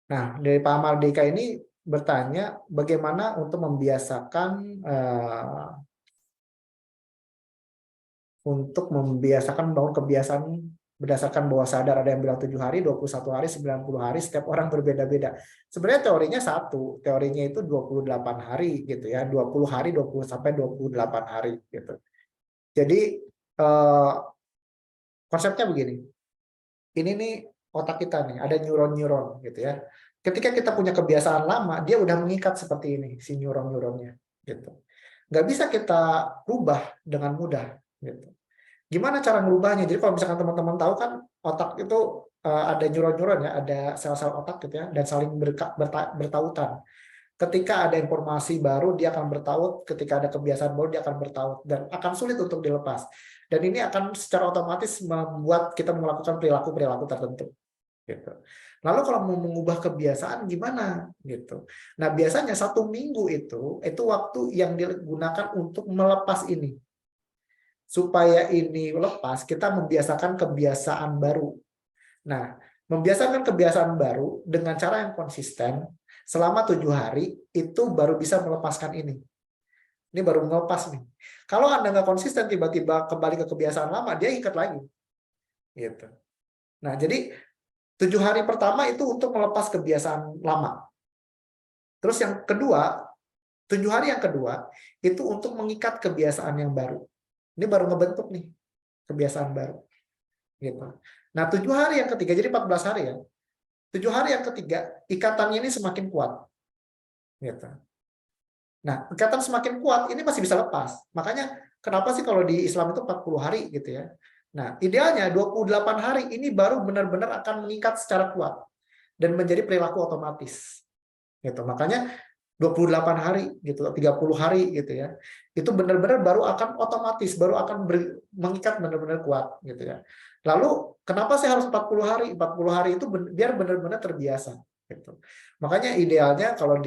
Nah, dari Pak Mardika ini bertanya bagaimana untuk membiasakan membangun kebiasaan berdasarkan bawah sadar. Ada yang bilang 7 hari, 21 hari, 90 hari, setiap orang berbeda-beda. Sebenarnya teorinya satu, teorinya itu 28 hari gitu ya, 20 hari, 20 sampai 28 hari gitu. Jadi konsepnya begini. Ini nih otak kita nih, ada neuron-neuron gitu ya. Ketika kita punya kebiasaan lama, dia udah mengikat seperti ini si neuron-neuronnya gitu. Nggak bisa kita rubah dengan mudah gitu. Gimana cara merubahnya? Jadi kalau misalkan teman-teman tahu kan otak itu ada neuron-neuron ya, ada sel-sel otak gitu ya, dan saling bertautan. Ketika ada informasi baru dia akan bertaut, ketika ada kebiasaan baru dia akan bertaut dan akan sulit untuk dilepas. Dan ini akan secara otomatis membuat kita melakukan perilaku-perilaku tertentu. Gitu. Lalu kalau mau mengubah kebiasaan gimana gitu. Nah, biasanya 1 minggu itu waktu yang digunakan untuk melepas ini. Supaya ini lepas, kita membiasakan kebiasaan baru. Nah, membiasakan kebiasaan baru dengan cara yang konsisten selama 7 hari itu baru bisa melepaskan ini. Ini baru melepas nih. Kalau Anda nggak konsisten tiba-tiba kembali ke kebiasaan lama, dia ikat lagi. Gitu. Nah, jadi 7 hari pertama itu untuk melepas kebiasaan lama. Terus yang kedua, 7 hari yang kedua itu untuk mengikat kebiasaan yang baru. Ini baru ngebentuk nih kebiasaan baru. Gitu. Nah, 7 hari yang ketiga, jadi 14 hari ya. 7 hari yang ketiga, ikatannya ini semakin kuat. Gitu. Nah, ikatan semakin kuat, ini masih bisa lepas. Makanya, kenapa sih kalau di Islam itu 40 hari gitu ya. Nah, idealnya 28 hari ini baru benar-benar akan mengikat secara kuat. Dan menjadi perilaku otomatis. Gitu. Makanya, 28 hari gitu, 30 hari gitu ya. Itu benar-benar baru akan otomatis, baru akan mengikat benar-benar kuat gitu ya. Lalu kenapa sih harus 40 hari? 40 hari itu biar benar-benar terbiasa gitu. Makanya idealnya kalau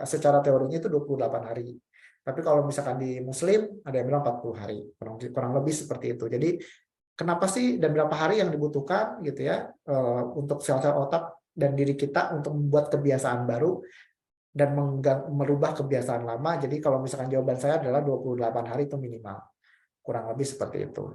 secara teorinya itu 28 hari. Tapi kalau misalkan di Muslim ada yang bilang 40 hari, kurang lebih seperti itu. Jadi kenapa sih dan berapa hari yang dibutuhkan gitu ya untuk sel-sel otak dan diri kita untuk membuat kebiasaan baru dan merubah kebiasaan lama. Jadi kalau misalkan jawaban saya adalah 28 hari itu minimal. Kurang lebih seperti itu.